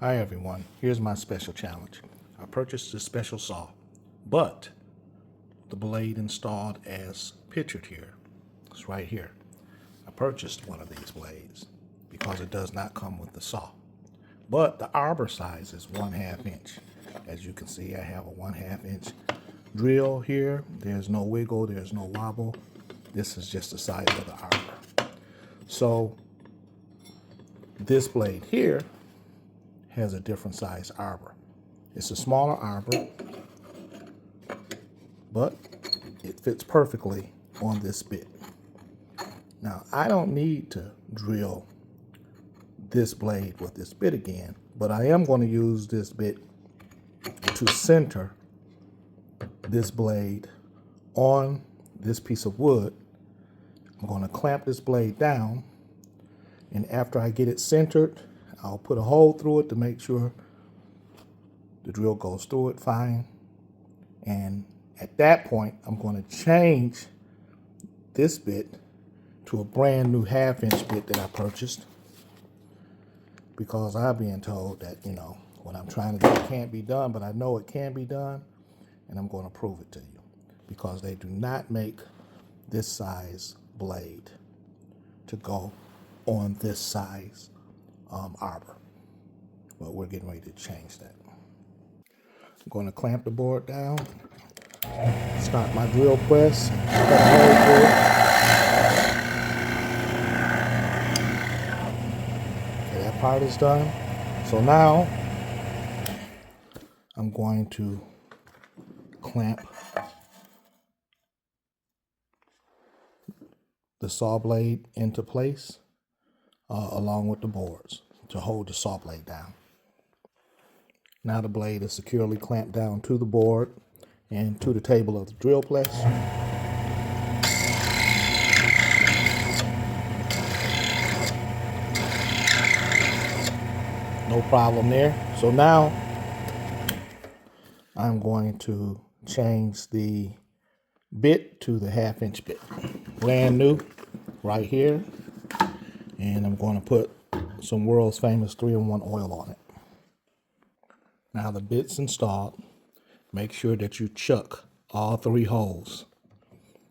Hi everyone, here's my special challenge. I purchased this special saw, but the blade installed as pictured here. It's right here. I purchased one of these blades because it does not come with the saw. But the arbor size is 1/2 inch. As you can see, I have a 1/2 inch drill here. There's no wiggle, there's no wobble. This is just the size of the arbor. So this blade here has a different size arbor. It's a smaller arbor, but it fits perfectly on this bit. Now, I don't need to drill this blade with this bit again, but I am going to use this bit to center this blade on this piece of wood. I'm going to clamp this blade down, and after I get it centered, I'll put a hole through it to make sure the drill goes through it fine. And at that point, I'm going to change this bit to a brand new 1/2 inch bit that I purchased, because I'm being told that, what I'm trying to do can't be done, but I know it can be done, and I'm going to prove it to you, because they do not make this size blade to go on this size arbor. But we're getting ready to change that. I'm going to clamp the board down, start my drill press, cut a hole through it. Okay, that part is done. So now I'm going to clamp the saw blade into place along with the boards to hold the saw blade down. Now the blade is securely clamped down to the board and to the table of the drill press. No problem there. So now I'm going to change the bit to the 1/2 inch bit. Brand new right here. And I'm going to put some world's famous 3-in-1 oil on it. Now the bit's installed. Make sure that you chuck all 3 holes.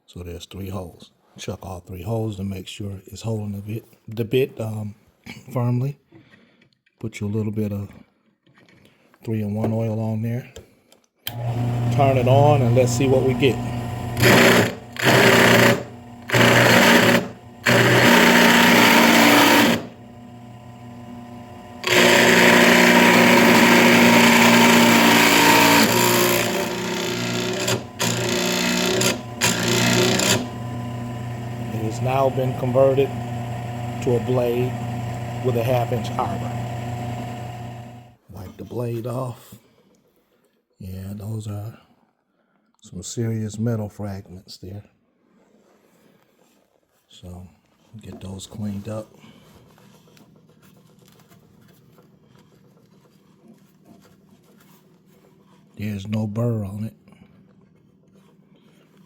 So there's 3 holes. Chuck all 3 holes to make sure it's holding the bit firmly. Put you a little bit of 3-in-1 oil on there. Turn it on and let's see what we get. It has now been converted to a blade with a 1/2 inch arbor. Wipe the blade off. Yeah, those are some serious metal fragments there. So get those cleaned up. There's no burr on it,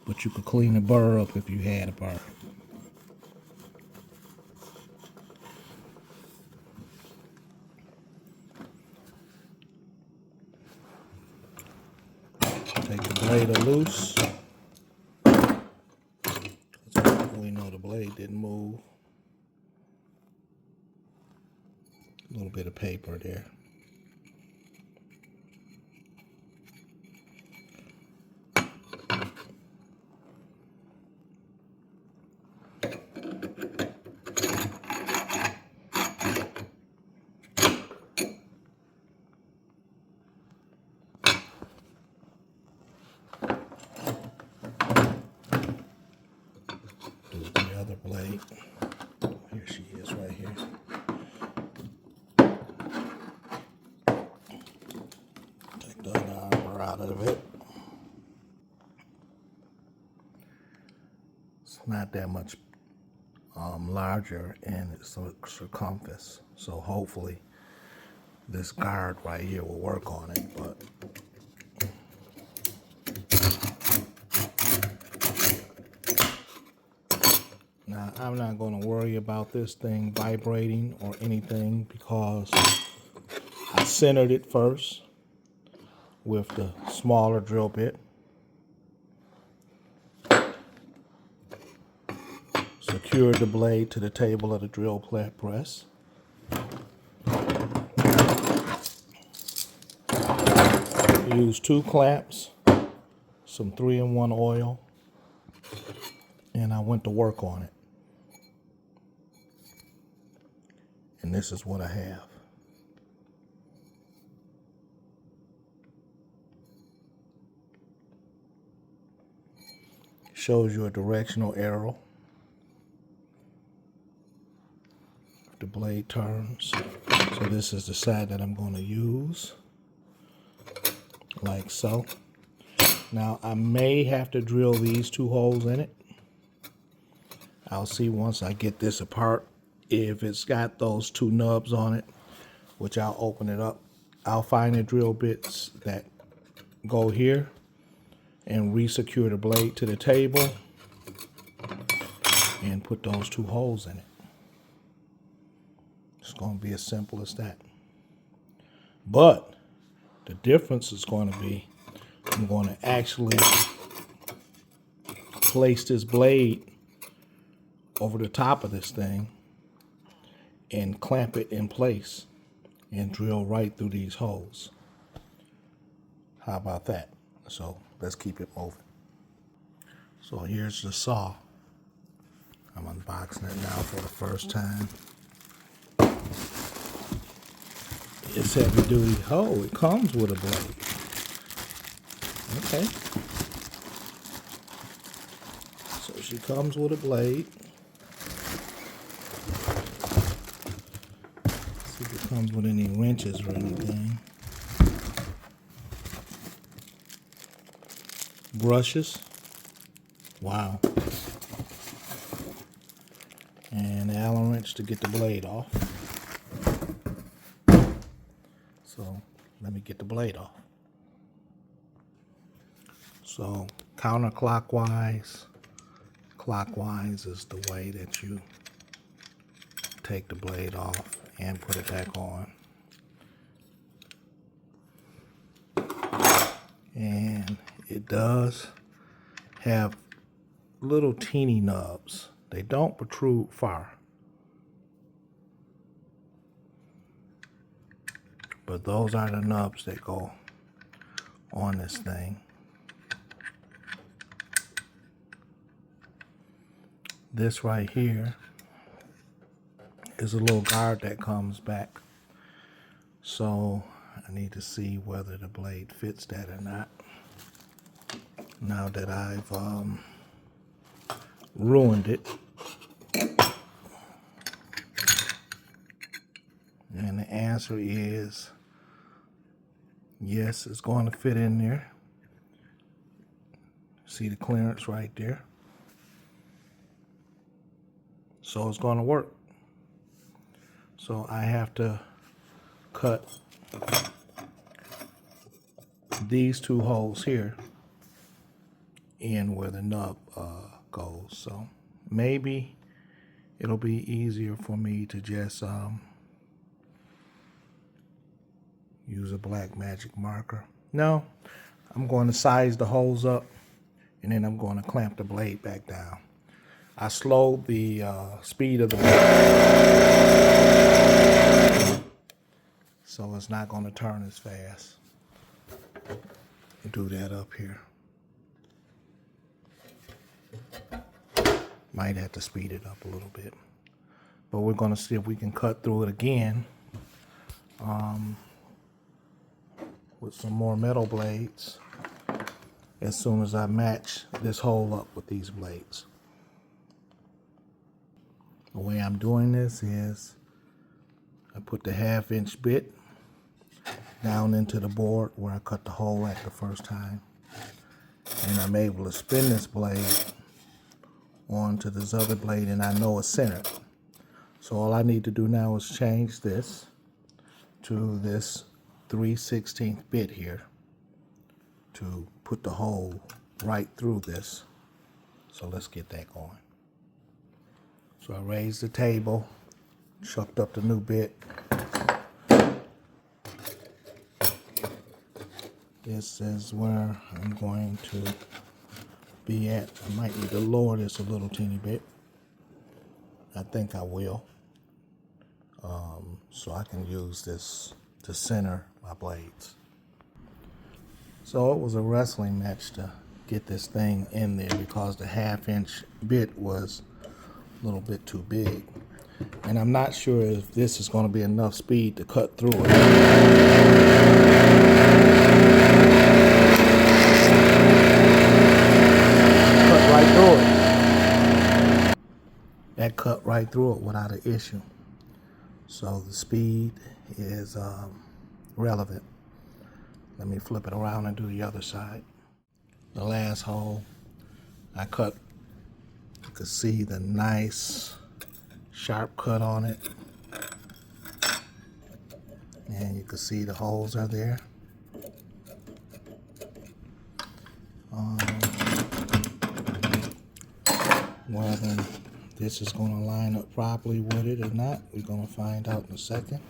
but you could clean the burr up if you had a burr. Take the blade loose. We know the blade didn't move. A little bit of paper there. Do the other blade. Here she is right here. Take the other arbor out of it. It's not that much larger in its circumference, so hopefully this guard right here will work on it. But now I'm not going to worry about this thing vibrating or anything, because I centered it first with the smaller drill bit. Secured the blade to the table of the drill press. Use 2 clamps, some 3-in-1 oil, and I went to work on it. And this is what I have. Shows you a directional arrow. The blade turns. So this is the side that I'm going to use, like so. Now I may have to drill these 2 holes in it. I'll see once I get this apart if it's got those 2 nubs on it, which I'll open it up. I'll find the drill bits that go here and resecure the blade to the table and put those 2 holes in it. It's going to be as simple as that. But the difference is going to be, I'm going to actually place this blade over the top of this thing and clamp it in place and drill right through these holes. How about that? So let's keep it moving. So here's the saw. I'm unboxing it now for the first time. It's heavy duty. Oh, it comes with a blade. Okay. So she comes with a blade. See if it comes with any wrenches or anything. Brushes. Wow. And the Allen wrench to get the blade off. So let me get the blade off. So counterclockwise, clockwise is the way that you take the blade off and put it back on. And it does have little teeny nubs. They don't protrude far. But those are the nubs that go on this thing. This right here is a little guard that comes back. So I need to see whether the blade fits that or not. Now that I've ruined it. And the answer is yes, it's going to fit in there. See the clearance right there. So it's going to work. So I have to cut these 2 holes here in where the nub goes. So maybe it'll be easier for me to just use a black magic marker. No, I'm going to size the holes up and then I'm going to clamp the blade back down. I slowed the speed of the blade, so it's not going to turn as fast. Do that up here. Might have to speed it up a little bit. But we're going to see if we can cut through it again with some more metal blades as soon as I match this hole up with these blades. The way I'm doing this is I put the 1/2-inch bit down into the board where I cut the hole at the first time. And I'm able to spin this blade onto this other blade and I know it's centered. So all I need to do now is change this to this 3/16 bit here to put the hole right through this. So let's get that going. So I raised the table, chucked up the new bit, This is where I'm going to be at. I might need to lower this a little teeny bit. I think I will. So I can use this to center my blades. So it was a wrestling match to get this thing in there because the 1/2-inch bit was a little bit too big. And I'm not sure if this is going to be enough speed to cut through it. Cut right through it. That cut right through it without an issue. So the speed is relevant. Let me flip it around and do the other side. The last hole, I cut, you can see the nice sharp cut on it. And you can see the holes are there. Whether this is going to line up properly with it or not, we're going to find out in a second.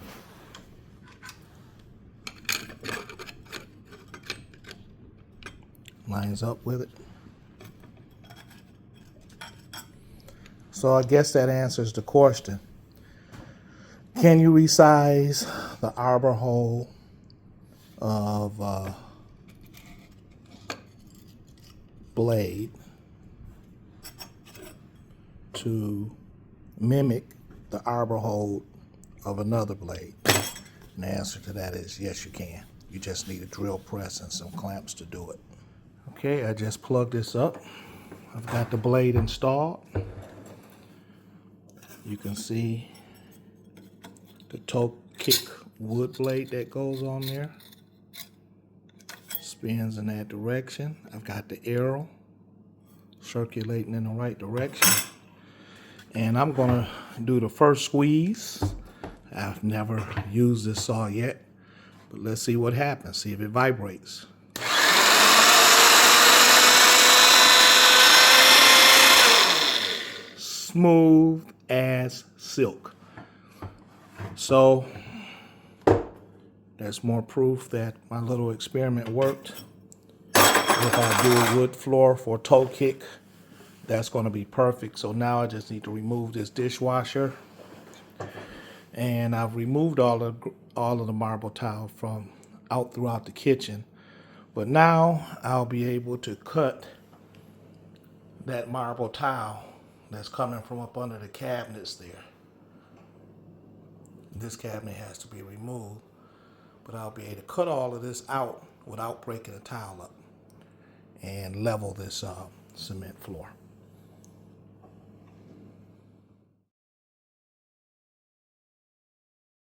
Lines up with it. So I guess that answers the question. Can you resize the arbor hole of blade to mimic the arbor hole of another blade? And the answer to that is yes, you can. You just need a drill press and some clamps to do it. Okay, I just plugged this up. I've got the blade installed. You can see the toe kick wood blade that goes on there. Spins in that direction. I've got the arrow circulating in the right direction. And I'm gonna do the first squeeze. I've never used this saw yet, but let's see what happens. See if it vibrates. Smooth as silk. So there's more proof that my little experiment worked. If I do a wood floor for toe kick, that's going to be perfect. So now I just need to remove this dishwasher, and I've removed all of the marble tile from out throughout the kitchen. But now I'll be able to cut that marble tile that's coming from up under the cabinets there. This cabinet has to be removed, but I'll be able to cut all of this out without breaking the tile up and level this cement floor.